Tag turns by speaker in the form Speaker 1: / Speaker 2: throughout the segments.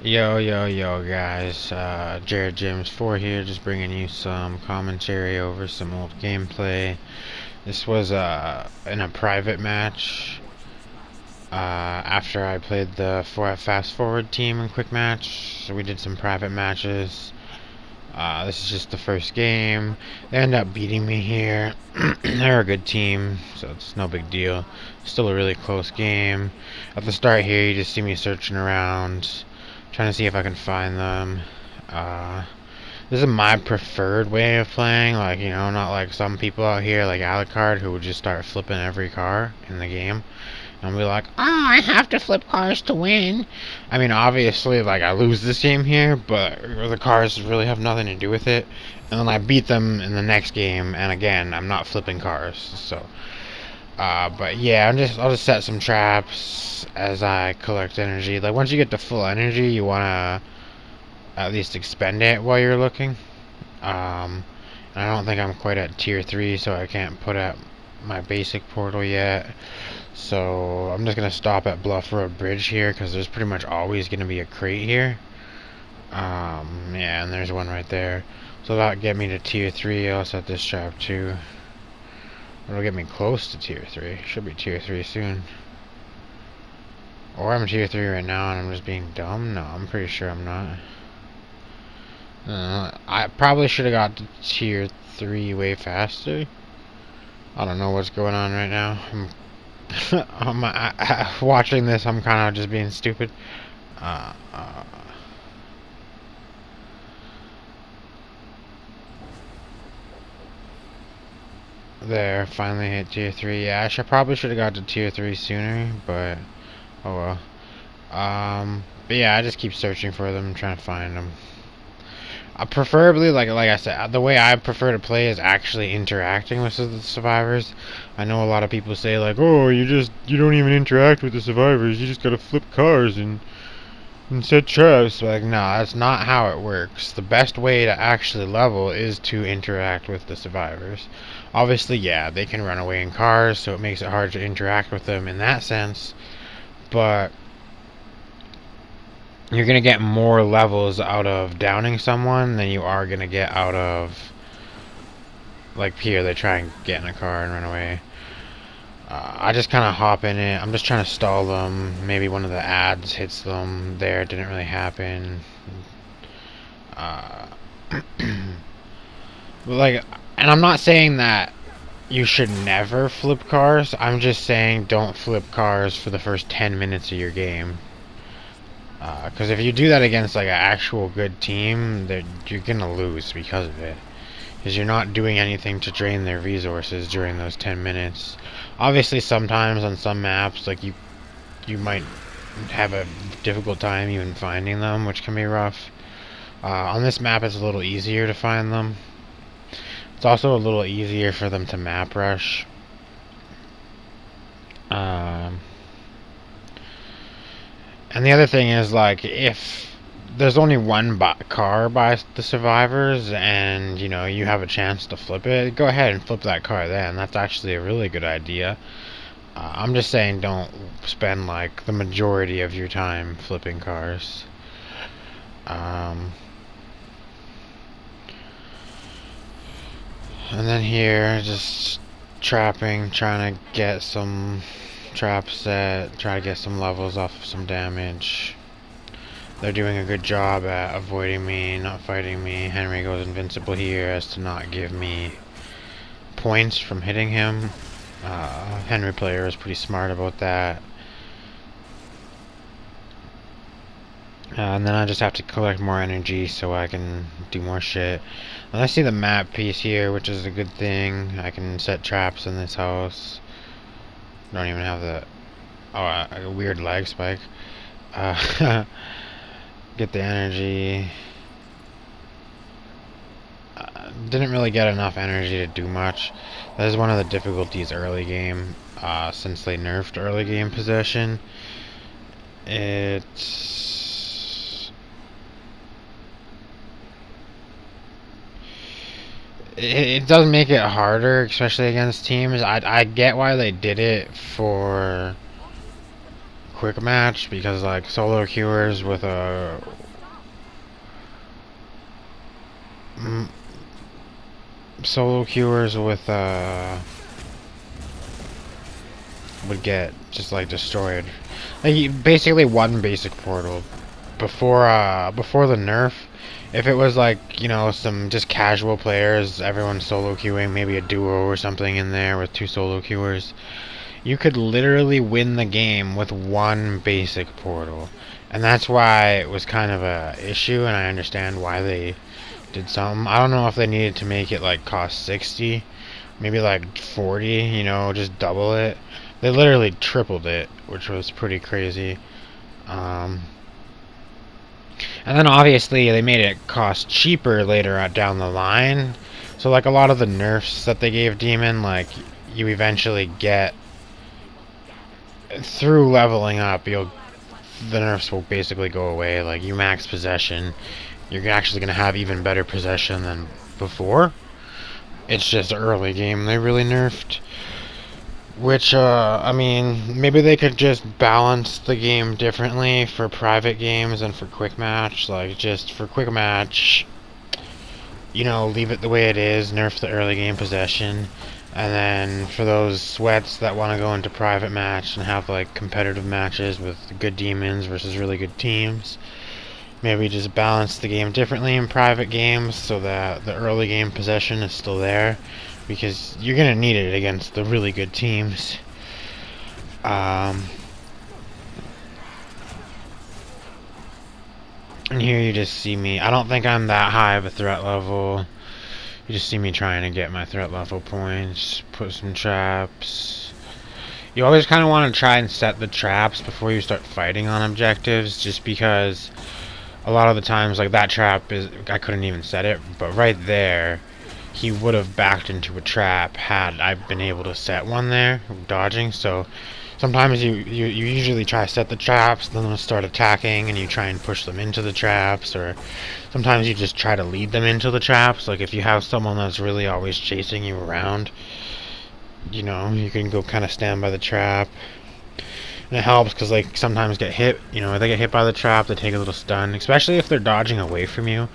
Speaker 1: Yo, guys. Jared James 4 here, just bringing you some commentary over some old gameplay. This was in a private match. After I played the Fast Forward team in Quick Match, so we did some private matches. This is just the first game. They ended up beating me here. They're a good team, so it's no big deal. Still a really close game. At the start here, you just see me searching around, trying to see if I can find them. This is my preferred way of playing, like, not like some people out here, like Alucard, who would just start flipping every car in the game. And be like, oh, I have to flip cars to win. I mean, obviously, like, I lose this game here, but the cars really have nothing to do with it. And then I beat them in the next game, and again, I'm not flipping cars. So, but yeah, I'll just set some traps as I collect energy. Like, once you get to full energy, you wanna at least expend it while you're looking. And I don't think I'm quite at tier 3, so I can't put up my basic portal yet. So I'm just gonna stop at Bluff Road Bridge here because there's pretty much always gonna be a crate here. Yeah, and there's one right there. So that'll get me to tier 3. I'll set this trap too. It'll get me close to tier 3. Should be tier 3 soon. Or I'm tier 3 right now and I'm just being dumb? No, I'm pretty sure I'm not. I probably should have got to tier 3 way faster. I don't know what's going on right now. Watching this, I'm kind of just being stupid. Uh, uh, there, finally hit tier 3. Yeah, probably should have got to tier 3 sooner, but oh well. But yeah, I just keep searching for them, trying to find them. Preferably, like I said, the way I prefer to play is actually interacting with the survivors. I know a lot of people say like, "Oh, you don't even interact with the survivors. You just gotta flip cars and set traps." Like, no, that's not how it works. The best way to actually level is to interact with the survivors. Obviously, yeah, they can run away in cars, so it makes it hard to interact with them in that sense. But you're going to get more levels out of downing someone than you are going to get out of, like here, they try and get in a car and run away. I just kind of hop in it. I'm just trying to stall them. Maybe one of the ads hits them there. It didn't really happen. But like, and I'm not saying that you should never flip cars. I'm just saying don't flip cars for the first 10 minutes of your game. Because if you do that against like an actual good team, you're gonna lose because of it. Because you're not doing anything to drain their resources during those 10 minutes. Obviously, sometimes on some maps, like you might have a difficult time even finding them, which can be rough. On this map, it's a little easier to find them. It's also a little easier for them to map rush. And the other thing is, like, if there's only one car by the survivors and, you have a chance to flip it, go ahead and flip that car then. That's actually a really good idea. I'm just saying don't spend, like, the majority of your time flipping cars. And then here, just trapping, trying to get some traps set, try to get some levels off of some damage. They're doing a good job at avoiding me, not fighting me. Henry goes invincible here as to not give me points from hitting him. Henry player is pretty smart about that. And then I just have to collect more energy so I can do more shit. And I see the map piece here, which is a good thing. I can set traps in this house. Don't even have the... Oh, a weird lag spike. Get the energy. Didn't really get enough energy to do much. That is one of the difficulties early game, since they nerfed early game possession. It does make it harder, especially against teams. I get why they did it for quick match because like solo queuers with a solo queuers with would get just like destroyed. Like basically one basic portal before the nerf. If it was like, you know, some just casual players, everyone solo queuing, maybe a duo or something in there with 2 solo queuers, you could literally win the game with one basic portal. And that's why it was kind of a issue, and I understand why they did something. I don't know if they needed to make it like cost 60, maybe like 40, you know, just double it. They literally tripled it, which was pretty crazy. And then obviously they made it cost cheaper later on down the line. So like a lot of the nerfs that they gave Demon, like you eventually get through leveling up, the nerfs will basically go away. Like you max possession, you're actually gonna have even better possession than before. It's just early game they really nerfed. Which, I mean, maybe they could just balance the game differently for private games and for quick match. Like, just for quick match, you know, leave it the way it is, nerf the early game possession. And then for those sweats that want to go into private match and have, like, competitive matches with good demons versus really good teams, maybe just balance the game differently in private games so that the early game possession is still there. Because you're going to need it against the really good teams. And here you just see me. I don't think I'm that high of a threat level. You just see me trying to get my threat level points. Put some traps. You always kind of want to try and set the traps before you start fighting on objectives. Just because a lot of the times, like that trap is... I couldn't even set it. But right there... he would have backed into a trap had I been able to set one there, dodging. So sometimes you usually try to set the traps, then they'll start attacking, and you try and push them into the traps, or sometimes you just try to lead them into the traps. Like if you have someone that's really always chasing you around, you know, you can go kind of stand by the trap. And it helps because, like, sometimes get hit, you know, they get hit by the trap, they take a little stun, especially if they're dodging away from you,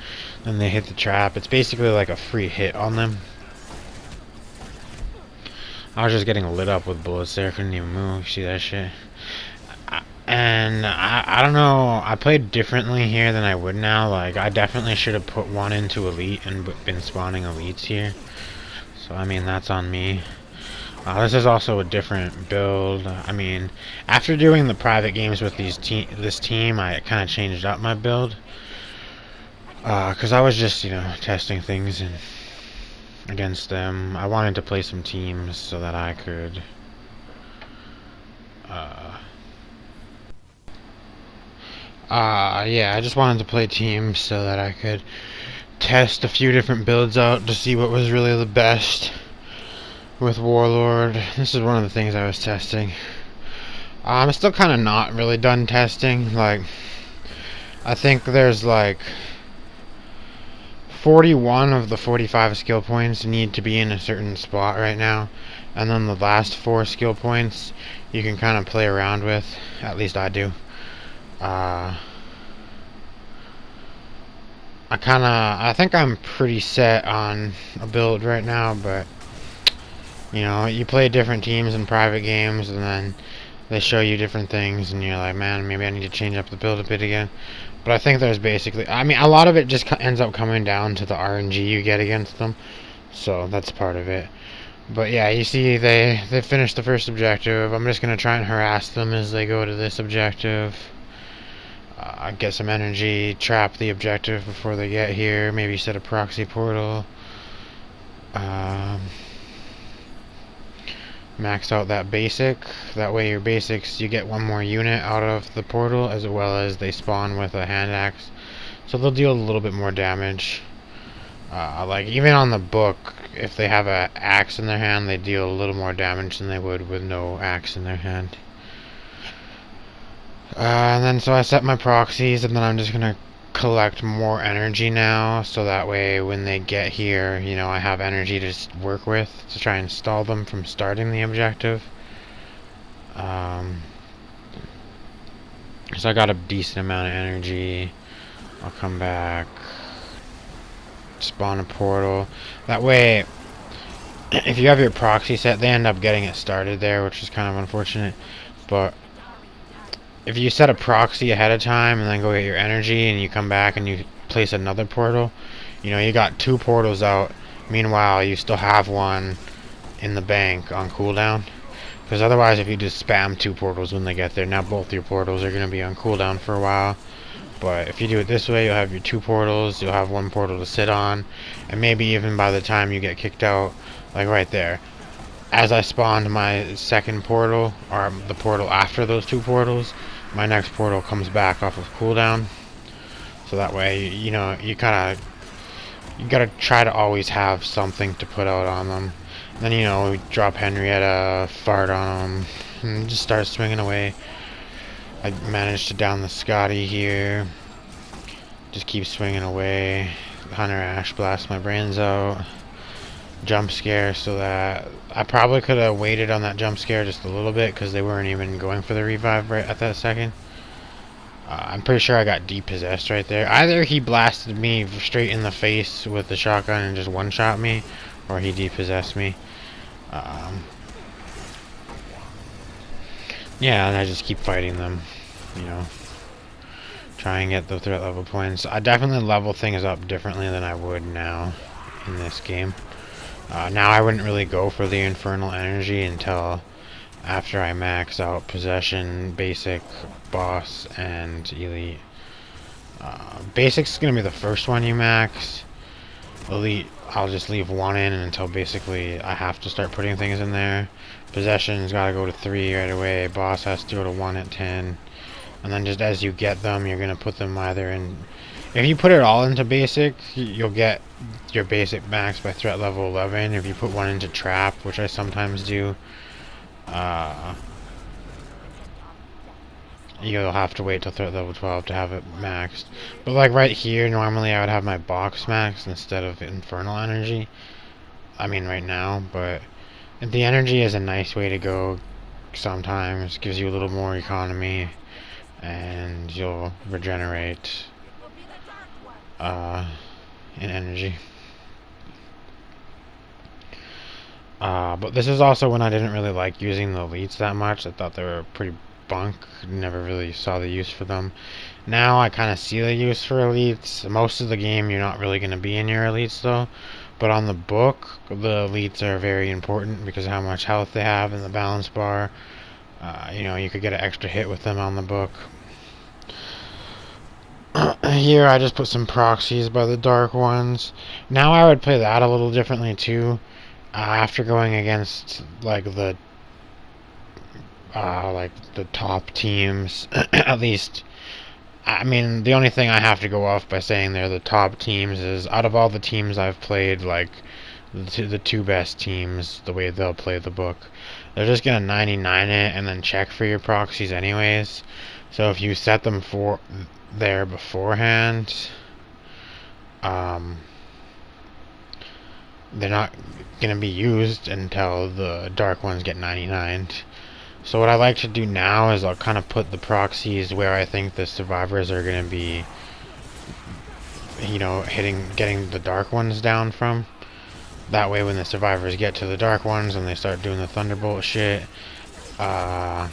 Speaker 1: and they hit the trap. It's basically like a free hit on them. I was just getting lit up with bullets there, couldn't even move, see that shit? And I don't know, I played differently here than I would now. Like, I definitely should have put one into Elite and been spawning Elites here. So, I mean, that's on me. This is also a different build. I mean, after doing the private games with this team, I kind of changed up my build. Because I was just, you know, testing things against them. I wanted to play some teams so that I could... yeah, I just wanted to play teams so that I could test a few different builds out to see what was really the best. With Warlord, this is one of the things I was testing. I'm still kind of not really done testing. Like, I think there's like 41 of the 45 skill points need to be in a certain spot right now, and then the last 4 skill points you can kind of play around with. At least I do. I think I'm pretty set on a build right now, but you know, you play different teams in private games, and then they show you different things, and you're like, man, maybe I need to change up the build a bit again. But I think there's basically... I mean, a lot of it just ends up coming down to the RNG you get against them. So, that's part of it. But yeah, you see, they finished the first objective. I'm just going to try and harass them as they go to this objective. Get some energy, trap the objective before they get here. Maybe set a proxy portal. Max out that basic. That way your basics, you get one more unit out of the portal, as well as they spawn with a hand axe. So they'll deal a little bit more damage. Like, even on the book, if they have an axe in their hand, they deal a little more damage than they would with no axe in their hand. And then so I set my proxies, and then I'm just gonna collect more energy now, so that way when they get here, you know, I have energy to work with to try and stall them from starting the objective. So I got a decent amount of energy. I'll come back, spawn a portal. That way, if you have your proxy set, they end up getting it started there, which is kind of unfortunate. But if you set a proxy ahead of time and then go get your energy and you come back and you place another portal, you know, you got 2 portals out. Meanwhile, you still have one in the bank on cooldown. Because otherwise, if you just spam 2 portals when they get there, now both your portals are going to be on cooldown for a while. But if you do it this way, you'll have your 2 portals, you'll have 1 portal to sit on, and maybe even by the time you get kicked out, like right there, as I spawned my second portal, or the portal after those 2 portals, my next portal comes back off of cooldown. So that way, you know, you gotta try to always have something to put out on them. Then, you know, we drop Henrietta, fart on them, and just start swinging away. I managed to down the Scotty here. Just keep swinging away. Hunter Ash blast my brains out. Jump scare, so that I probably could have waited on that jump scare just a little bit because they weren't even going for the revive right at that second. I'm pretty sure I got depossessed right there. Either he blasted me straight in the face with the shotgun and just one-shot me, or he depossessed me. Yeah, and I just keep fighting them, you know. Try and get the threat level points. I definitely level things up differently than I would now in this game. Now I wouldn't really go for the infernal energy until after I max out possession, basic, boss, and elite. Basic's gonna be the first one you max. Elite, I'll just leave 1 in until basically I have to start putting things in there. Possession's gotta go to 3 right away. Boss has to go to 1 at 10. And then just as you get them, you're gonna put them either in. If you put it all into basic, you'll get your basic max by threat level 11. If you put 1 into trap, which I sometimes do, you'll have to wait till threat level 12 to have it maxed. But like right here, normally I would have my box maxed instead of infernal energy. I mean right now, but the energy is a nice way to go sometimes. Gives you a little more economy, and you'll regenerate in energy. But this is also when I didn't really like using the elites that much. I thought they were pretty bunk. Never really saw the use for them. Now I kind of see the use for elites. Most of the game you're not really going to be in your elites though. But on the book, the elites are very important because of how much health they have in the balance bar. You know, you could get an extra hit with them on the book. Here I just put some proxies by the dark ones. Now I would play that a little differently too. After going against like the top teams, at least. I mean, the only thing I have to go off by saying they're the top teams is out of all the teams I've played, like the 2 best teams, the way they'll play the book, they're just gonna 99 it and then check for your proxies anyways. So if you set them for there beforehand, they're not gonna be used until the dark ones get 99'd. So what I like to do now is I'll kind of put the proxies where I think the survivors are gonna be, you know, getting the dark ones down from. That way when the survivors get to the dark ones and they start doing the thunderbolt shit, they'll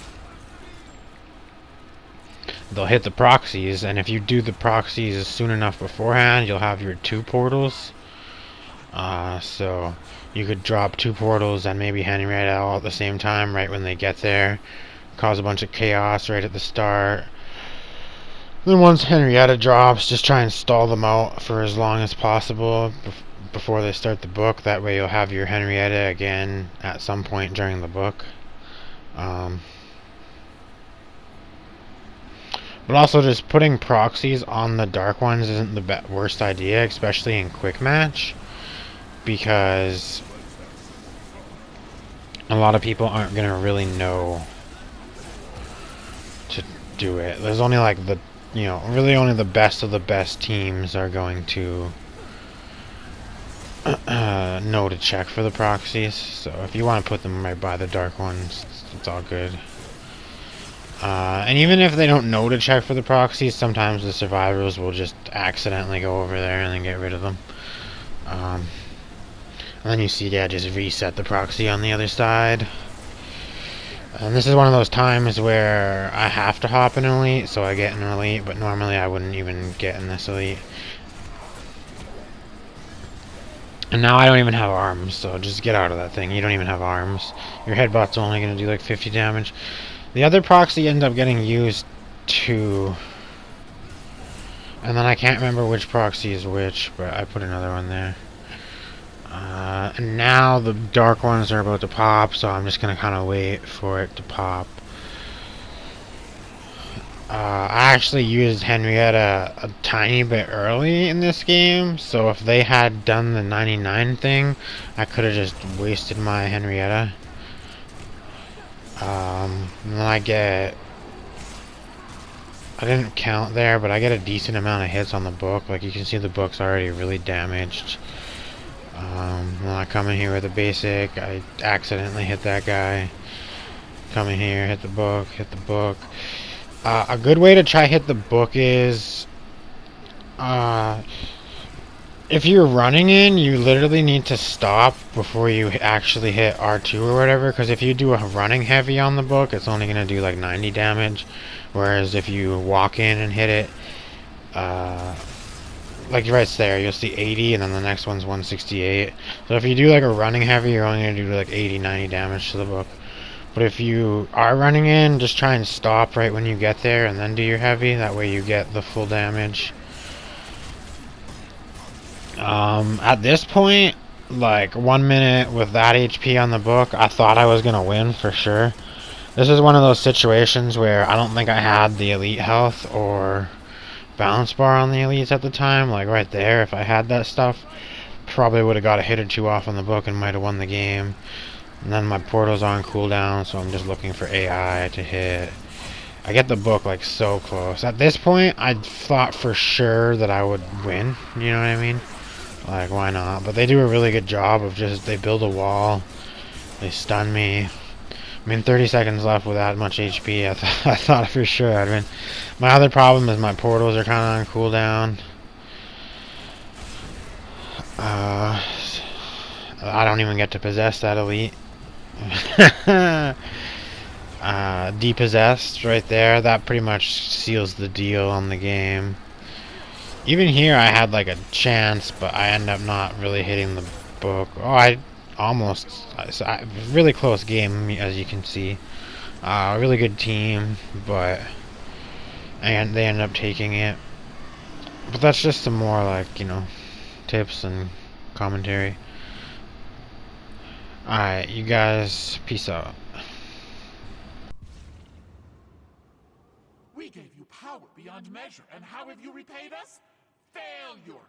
Speaker 1: hit the proxies, and if you do the proxies soon enough beforehand, you'll have your 2 portals. So you could drop 2 portals and maybe Henrietta all at the same time right when they get there, cause a bunch of chaos right at the start. Then once Henrietta drops, just try and stall them out for as long as possible before they start the book. That way you'll have your Henrietta again at some point during the book. But also just putting proxies on the dark ones isn't the worst idea, especially in quick match, because a lot of people aren't gonna really know to do it. There's only like the, you know, really only the best of the best teams are going to know to check for the proxies. So if you want to put them right by the dark ones, it's all good. And even if they don't know to check for the proxies, sometimes the survivors will just accidentally go over there and then get rid of them. And then you see, yeah, just reset the proxy on the other side. And this is one of those times where I have to hop in elite, so I get an elite, but normally I wouldn't even get in this elite. And now I don't even have arms, so just get out of that thing. You don't even have arms. Your headbutt's only going to do like 50 damage. The other proxy ends up getting used too. And then I can't remember which proxy is which, but I put another one there. And now the dark ones are about to pop, so I'm just going to kind of wait for it to pop. I actually used Henrietta a tiny bit early in this game, so if they had done the 99 thing, I could have just wasted my Henrietta. And then I didn't count there, but I get a decent amount of hits on the book. Like you can see, the book's already really damaged. When I come in here with a basic, I accidentally hit that guy. Come in here, hit the book, hit the book. A good way to try hit the book is, if you're running in, you literally need to stop before you actually hit R2 or whatever, because if you do a running heavy on the book, it's only going to do like 90 damage, whereas if you walk in and hit it, like right there, you'll see 80, and then the next one's 168. So if you do like a running heavy, you're only going to do like 80, 90 damage to the book. But if you are running in, just try and stop right when you get there and then do your heavy. That way you get the full damage. At this point, like 1 minute with that HP on the book, I thought I was going to win for sure. This is one of those situations where I don't think I had the elite health or balance bar on the elites at the time. Like right there, if I had that stuff, probably would have got a hit or two off on the book and might have won the game. And then my portal's on cooldown, so I'm just looking for AI to hit. I get the book like so close. At this point, I thought for sure that I would win. You know what I mean? Like, why not? But they do a really good job of just, they build a wall. They stun me. I mean, 30 seconds left with that much HP. I thought for sure I'd win. My other problem is my portals are kind of on cooldown. I don't even get to possess that elite. Depossessed right there. That pretty much seals the deal on the game. Even here I had like a chance, but I end up not really hitting the book. Oh, I almost, really close game, as you can see. Really good team, but and they end up taking it. But that's just some more, like, you know, tips and commentary. Alright, you guys, peace out.
Speaker 2: We gave you power beyond measure, and how have you repaid us? Failure!